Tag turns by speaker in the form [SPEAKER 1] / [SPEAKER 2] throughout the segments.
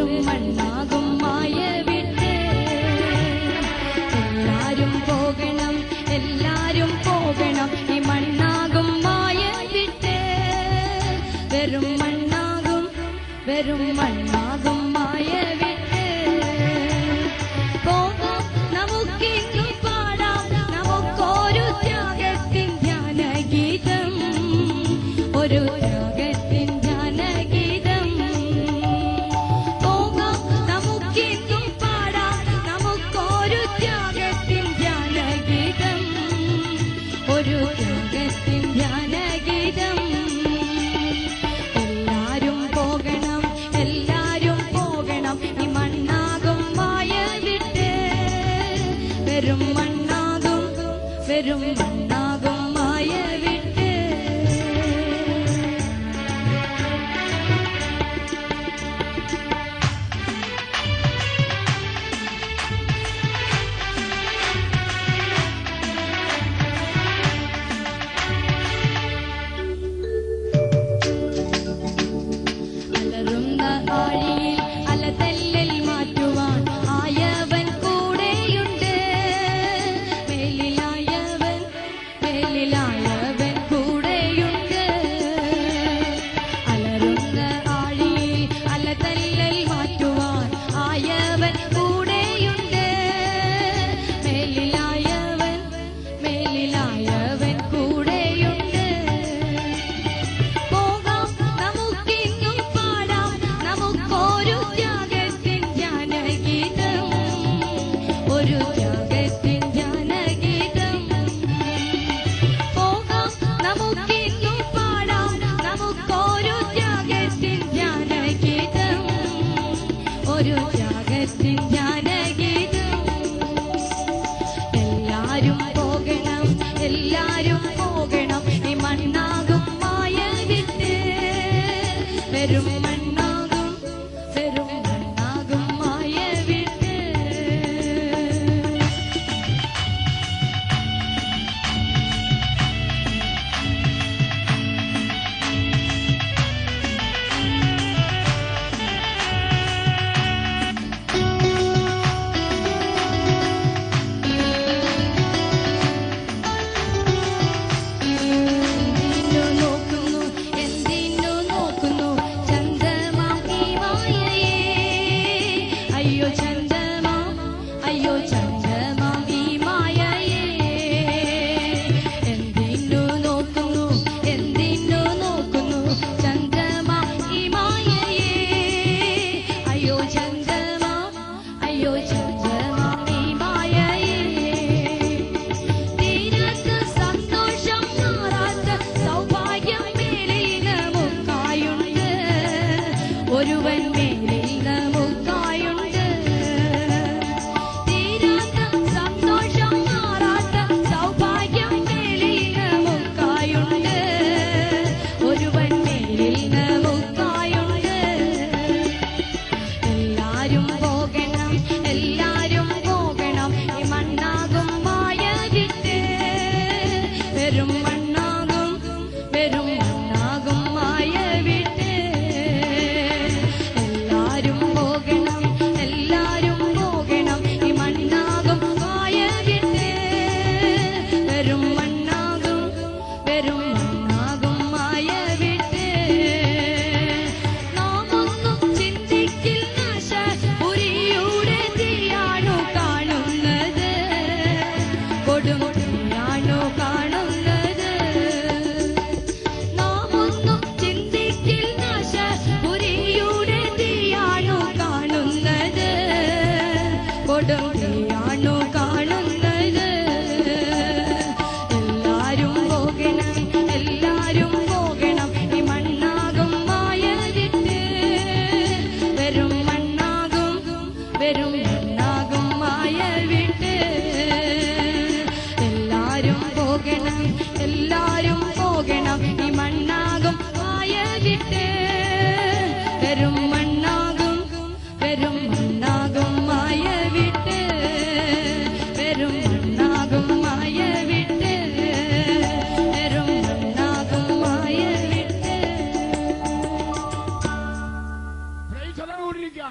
[SPEAKER 1] വെറും മണ്ണാകും മായ വിട്ട് എല്ലാരും പോകണം എല്ലാരും പോകണം ഈ മണ്ണാകും മായ വിട്ട് വെറും മണ്ണാകും മായ വിട്ട് പോകാം നമുക്കിന്നു പാടാം നമുക്കൊരു ത്യാഗത്തിൻ ധ്യാനഗീതം ഒരു ത്യാഗത്തിൻ ധ്യാനഗീതം പോകാം നമുക്കിന്നു പാടാം നമുക്കൊരു ത്യാഗത്തിൻ ധ്യാനഗീതം ഒരു ത്യാഗത്തിൻ ധ്യാനഗീതം എല്ലാരും പോകണം ഈ മണ്ണാകും മായ വിട്ട് വെറും മണ്ണാകും മായ വിട്ട് അലറുന്ന ആഴിയിൽ അലതല്ലിൽ മാറ്റുവാൻ ആയവൻ കൂടെയുണ്ട് മേലിലായവൻ കൂടെയുണ്ട് അലറുന്ന ആഴിയിൽ അലതല്ലിൽ മാറ്റുവാൻ ആയവൻ കൂടെയുണ്ട് മേലിലായവൻ കൂടെയുണ്ട് പോകാം നമുക്കിന്നു പാടാം നമുക്കൊരു ത്യാഗത്തിൻ ധ്യാനഗീതം ഒരു ത്യാഗത്തിൻ ധ്യാനഗീതം പോകാം നമുക്കിന്നു പാടാം നമുക്കൊരു ത്യാഗത്തിൻ ധ്യാനഗീതം ഒരു ത്യാഗത്തിൻ ധ്യാനഗീതം എല്ലാരും പോകണം ഈ മണ്ണാകും മായ വിട്ട് വെറും മണ്ണാകും മായ വിട്ട് എന്തിനു നോക്കുന്നു ചന്ദമാം ഈ മായയെ അയ്യോ ചന്ദമാം ഈ മായയെ എന്തിനു നോക്കുന്നു ചന്ദമാം ഈ മായയെ അയ്യോ ചന്ദമാം ഈ മായയെ തീരാത്ത സന്തോഷം മാറാത്ത സൗഭാഗ്യം മേലിൽ നമുക്കായുണ്ട് ഒരുവൻ മേലിൽ നമുക്കായുണ്ട് തീരാത്ത സന്തോഷം മാറാത്ത സൗഭാഗ്യം മേലിൽ നമുക്കായുണ്ട് ഒരുവൻ മേലിൽ നമുക്കായുണ്ട് എല്ലാരും പോകണം ഈ മണ്ണാകും മായ വിട്ട് വെറും മണ്ണാകും മായ വിട്ട് എല്ലാരും പോകണം ഈ മണ്ണാകും മായ വിട്ട് വെറും മണ്ണാകും മായ വിട്ട് നാമൊന്നും ചിന്തിക്കിൽ നാശപുരിയുടെ തീയാണു കാണുന്നത് കൊടും തീയാണു കാണുന്നത്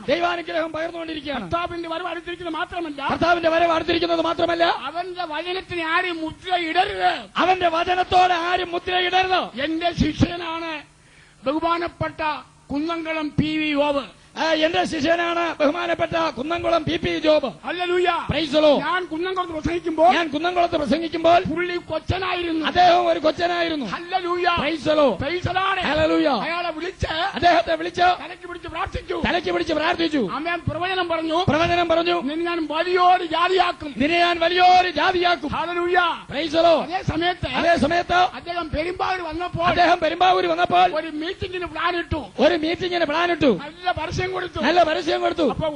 [SPEAKER 2] പകർന്നുകൊണ്ടിരിക്കുകയാണ്.
[SPEAKER 3] ദൈവാനുഗ്രഹം പകർന്നുകൊണ്ടിരിക്കുകയാണ്.
[SPEAKER 2] കർത്താവിന്റെ വരവ് അടുത്തിരിക്കുന്നത് മാത്രമല്ല,
[SPEAKER 3] കർത്താവിന്റെ വരവ് അടുത്തിരിക്കുന്നത് മാത്രമല്ല,
[SPEAKER 2] അവന്റെ വചനത്തിന് ആരും മുദ്രയിടരുത്.
[SPEAKER 3] അവന്റെ വചനത്തോടെ ആരും മുദ്രയിടരുത്.
[SPEAKER 2] എന്റെ ശിഷ്യനാണ് ബഹുമാനപ്പെട്ട കുന്നംകുളം PV ജോബ്.
[SPEAKER 3] എന്റെ ശിഷ്യനാണ് ബഹുമാനപ്പെട്ട Kunnamkulam PP job.
[SPEAKER 2] Hallelujah.
[SPEAKER 3] Praise the Lord.
[SPEAKER 2] ഞാൻ കുന്നംകുളത്ത് പ്രസംഗിക്കുമ്പോൾ
[SPEAKER 3] ഞാൻ കുന്നംകുളത്ത് പ്രസംഗിക്കുമ്പോൾ
[SPEAKER 2] പുള്ളി കൊച്ചനായിരുന്നു.
[SPEAKER 3] അദ്ദേഹം ഒരു കൊച്ചനായിരുന്നു.
[SPEAKER 2] ഹല്ലേലൂയ.
[SPEAKER 3] Praise the Lord.
[SPEAKER 2] Praise the Lord.
[SPEAKER 3] ഹല്ലേലൂയ.
[SPEAKER 2] അയാളെ വിളിച്ച്
[SPEAKER 3] അദ്ദേഹത്തെ വിളിച്ച്
[SPEAKER 2] തലയ്ക്ക് പിടിച്ച് പ്രാർത്ഥിച്ചു.
[SPEAKER 3] തലയ്ക്ക് പിടിച്ച് പ്രാർത്ഥിച്ചു.
[SPEAKER 2] ആമേൻ. പ്രവചനം പറഞ്ഞു.
[SPEAKER 3] നിന്നെ
[SPEAKER 2] ഞാൻ വലിയൊരു ജാതിയാക്കും.
[SPEAKER 3] ഞാൻ വലിയൊരു ജാതിയാക്കും.
[SPEAKER 2] ഹല്ലേലൂയ.
[SPEAKER 3] Praise the Lord.
[SPEAKER 2] അതേ സമയത്ത്
[SPEAKER 3] അദ്ദേഹം
[SPEAKER 2] പെരുമ്പാവൂർ വന്നപ്പോൾ ഒരു മീറ്റിംഗിന് പ്ലാൻ ഇട്ടു.
[SPEAKER 3] നല്ല പരസ്യം കൊടുത്തു.
[SPEAKER 2] അപ്പൊ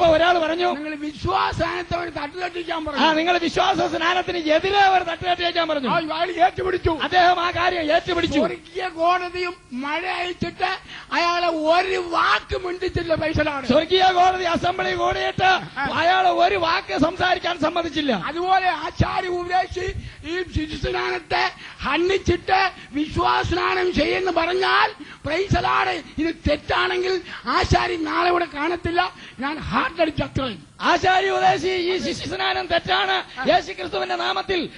[SPEAKER 2] ഒരാൾ പറഞ്ഞു നിങ്ങൾ വിശ്വാസത്തെ ഒരു തട്ടുതട്ടിക്കാൻ പറഞ്ഞു.
[SPEAKER 3] നിങ്ങൾ വിശ്വാസ സ്നാനത്തിന് എതിരെ ഒരു തട്ടുതട്ടിക്കാൻ പറഞ്ഞു.
[SPEAKER 2] ഏറ്റുപിടിച്ചു.
[SPEAKER 3] അദ്ദേഹം ആ കാര്യം ഏറ്റുപിടിച്ചു.
[SPEAKER 2] സ്വർഗീയ കോടതിയും മഴ അയച്ചിട്ട് അയാളെ ഒരു വാക്ക് മിണ്ടിച്ചില്ല. പൈസലാണ്.
[SPEAKER 3] സ്വർഗീയ കോടതി അസംബ്ലി കൂടിയിട്ട് അയാളെ ഒരു വാക്ക് സംസാരിക്കാൻ സമ്മതിച്ചില്ല.
[SPEAKER 2] അതുപോലെ ആചാര്യ ഉപദേശി ഈ ശിശുസ്നാനത്തെ ഹന്നിച്ചിട്ട് വിശ്വാസസ്നാനം ചെയ്യുന്ന പറഞ്ഞാൽ പ്രൈസലാണ്. ഇത് തെറ്റാണെങ്കിൽ ആശാരി നാളെ ഇവിടെ കാണത്തില്ല. ഞാൻ ഹാർട്ട് അടിച്ചത്രയും.
[SPEAKER 3] ആചാര്യ ഉപദേശി ഈ ശിശുസ്നാനം തെറ്റാണ്, യേശുക്രിസ്തുവിന്റെ നാമത്തിൽ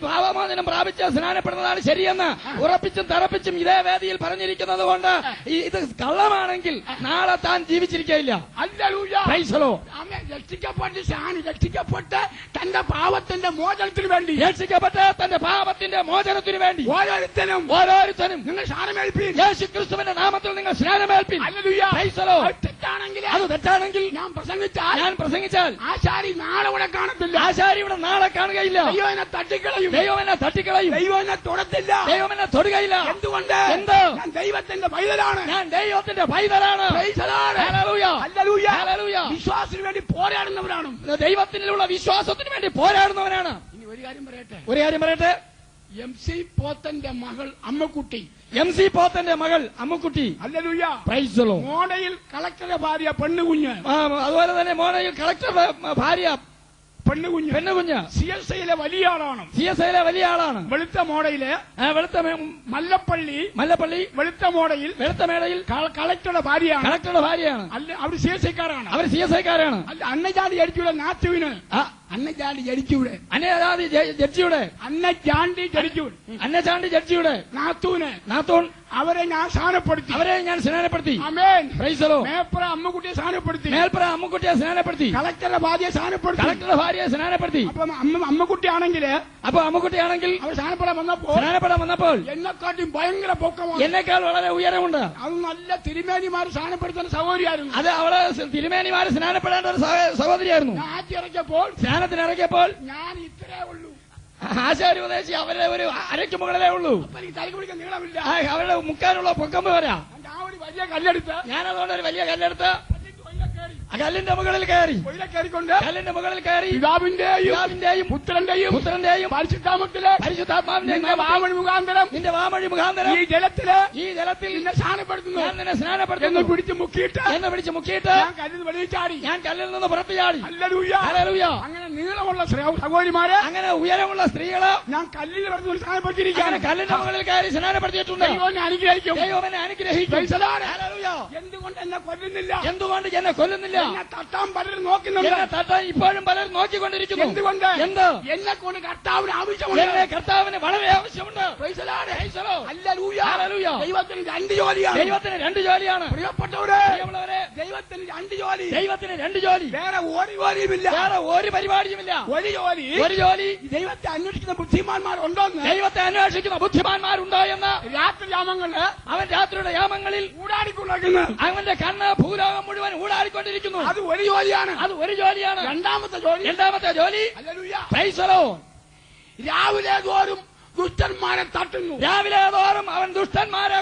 [SPEAKER 3] ഭാവമോചനം പ്രാപിച്ച് സ്നാനപ്പെടുന്നതാണ് ശരിയെന്ന് ഉറപ്പിച്ചും തറപ്പിച്ചും ഇതേ വേദിയിൽ പറഞ്ഞിരിക്കുന്നത് കൊണ്ട് ഇത് കള്ളമാണെങ്കിൽ നാളെ താൻ ജീവിച്ചിരിക്കയില്ല.
[SPEAKER 2] രക്ഷിക്കപ്പെട്ട് തന്റെ പാപത്തിന്റെ മോചനത്തിന് വേണ്ടി
[SPEAKER 3] ഓരോരുത്തരും
[SPEAKER 2] നിങ്ങൾ സ്നാനമേൽപ്പീൻ.
[SPEAKER 3] യേശുക്രിസ്തുവിന്റെ നാമത്തിൽ നിങ്ങൾ സ്നാനമേൽപ്പീൻ. അത് തെറ്റാണെങ്കിൽ
[SPEAKER 2] ഞാൻ പ്രസംഗിച്ചാൽ ആശാരി നാളെ ഇവിടെ കാണത്തില്ല.
[SPEAKER 3] ആശാരി ഇവിടെ നാളെ കാണുകയില്ല.
[SPEAKER 2] ദൈവം എന്നെ തട്ടിക്കളയും.
[SPEAKER 3] ദൈവം എന്നെ തൊടത്തില്ല. ദൈവം എന്നെ തൊടുകയില്ല.
[SPEAKER 2] എന്തുകൊണ്ട്?
[SPEAKER 3] ഞാൻ
[SPEAKER 2] ദൈവത്തിന്റെ പൈതലാണ്. വിശ്വാസത്തിന് വേണ്ടി പോരാടുന്നവരാണ്.
[SPEAKER 3] ദൈവത്തിലുള്ള വിശ്വാസത്തിന് വേണ്ടി പോരാടുന്നവരാണ്.
[SPEAKER 2] ഇനി ഒരു കാര്യം പറയട്ടെ. MC പോത്തന്റെ മകൾ അമ്മക്കുട്ടി. ഹല്ലേലൂയ.
[SPEAKER 3] Praise the Lord.
[SPEAKER 2] മോഡയിൽ കളക്ടറുടെ ഭാര്യ പെണ്ണുകുഞ്ഞ്.
[SPEAKER 3] അതുപോലെ തന്നെ മോഡയിൽ കളക്ടറുടെ ഭാര്യ
[SPEAKER 2] പെണ്ണുകുഞ്ഞ്. CSIയിലെ വലിയ ആളാണ്. വെളുത്ത മോഡയില് മല്ലപ്പള്ളി വെളുത്ത മോഡയിൽ കളക്ടറുടെ ഭാര്യയാണ്. അവർ CSIക്കാരാണ്. അല്ല അന്നജാതി ജഡ്ജിയുടെ നാത്തുവിന് അന്നജാതി ജഡ്ജിയുടെ നാത്തൂൻ അവരെ ഞാൻ സ്നാനപ്പെടുത്തി. ആമേൻ.
[SPEAKER 3] Praise the Lord.
[SPEAKER 2] മേൽപ്പുറ അമ്മക്കുട്ടിയെ സ്നാനപ്പെടുത്തി. കളക്ടറുടെ ഭാര്യയെ സ്നാനപ്പെടുത്തി. അപ്പൊ അമ്മക്കുട്ടിയാണെങ്കിൽ അവർ സ്നാനപ്പെടാൻ വന്നപ്പോൾ എന്നെക്കാട്ടും ഭയങ്കര പൊക്കമാണ്.
[SPEAKER 3] എന്നേക്കാൾ വളരെ ഉയരമുണ്ട്.
[SPEAKER 2] അത് നല്ല തിരുമേനിമാർ സ്നാനപ്പെടുത്തുന്ന സഹോദരിയായിരുന്നു.
[SPEAKER 3] അത് അവള് തിരുമേനിമാർ സ്നാനപ്പെടേണ്ട ഒരു സഹോദരിയായിരുന്നു.
[SPEAKER 2] സ്നാനത്തിനിറങ്ങിയപ്പോൾ ഞാൻ ഇത്രേ ഉള്ളൂ.
[SPEAKER 3] ആചാര്യ ഉപദേശി അവരുടെ ഒരു അരയ്ക്ക് മുകളിലേ ഉള്ളൂ.
[SPEAKER 2] തലക്ക് പിടിക്കാൻ നീളമില്ല.
[SPEAKER 3] അവരുടെ മുക്കാനുള്ള പൊക്കം പോരാ.
[SPEAKER 2] ഞാൻ
[SPEAKER 3] അതുകൊണ്ട് ഒരു വലിയ കല്ലെടുത്ത് കല്ലിന്റെ മുകളിൽ കയറി
[SPEAKER 2] പിതാവിന്റെയും പുത്രന്റെയും പരിശുദ്ധാത്മാവിന്റെ നിന്റെ വാമൊഴി മുഖാന്തരം ഈ ജലത്തിൽ നിന്നെ സ്നാനപ്പെടുത്തുന്നു എന്ന് പിടിച്ച് മുക്കിയിട്ട് ഞാൻ കല്ലിൽ നിന്ന് പുറത്തു ചാടി. അങ്ങനെ നീളമുള്ള സഹോദരിമാരെ, അങ്ങനെ ഉയരമുള്ള സ്ത്രീകള് ഞാൻ കല്ലിൽ സ്നാനപ്പെടുത്തിയിരിക്കുകയാണ്. കല്ലിന്റെ മുകളിൽ കയറി സ്നാനപ്പെടുത്തിയിട്ടുണ്ട്. ദൈവം എന്നെ അനുഗ്രഹിക്കും. എന്തുകൊണ്ട് എന്നെ കൊല്ലുന്നില്ല? തട്ടാൻ പലരും നോക്കുന്നുണ്ട്. ഇപ്പോഴും പലരും നോക്കിക്കൊണ്ടിരിക്കുന്നു. എന്തുകൊണ്ട്? എന്നെ കൊണ്ട് കർത്താവിന് ആവശ്യമുണ്ട്. കർത്താവിന് വളരെ ആവശ്യമുണ്ട്. ദൈവത്തിന് രണ്ട് ജോലിയാണ്. പ്രിയപ്പെട്ടവരെ, ദൈവത്തിന് രണ്ട് ജോലി. വേറെ ഒരു പരിപാടിയുമില്ല. ഒരു ജോലി ദൈവത്തെ അന്വേഷിക്കുന്ന ബുദ്ധിമാന്മാരുണ്ടോ എന്ന് അവൻ രാത്രിയുടെ യാമങ്ങളിൽ ഊടാടിക്കൊണ്ടിരിക്കുന്നു. അവന്റെ കണ്ണ് ഭൂലോകം മുഴുവൻ ഊടാടിക്കൊണ്ടിരിക്കുന്നു. അത് ഒരു ജോലിയാണ്. രണ്ടാമത്തെ ജോലി പ്രൈസ് ദി ലോർഡ്. രാവിലെ തോറും ദുഷ്ടന്മാരെ തട്ടുന്നു. അവൻ ദുഷ്ടന്മാരെ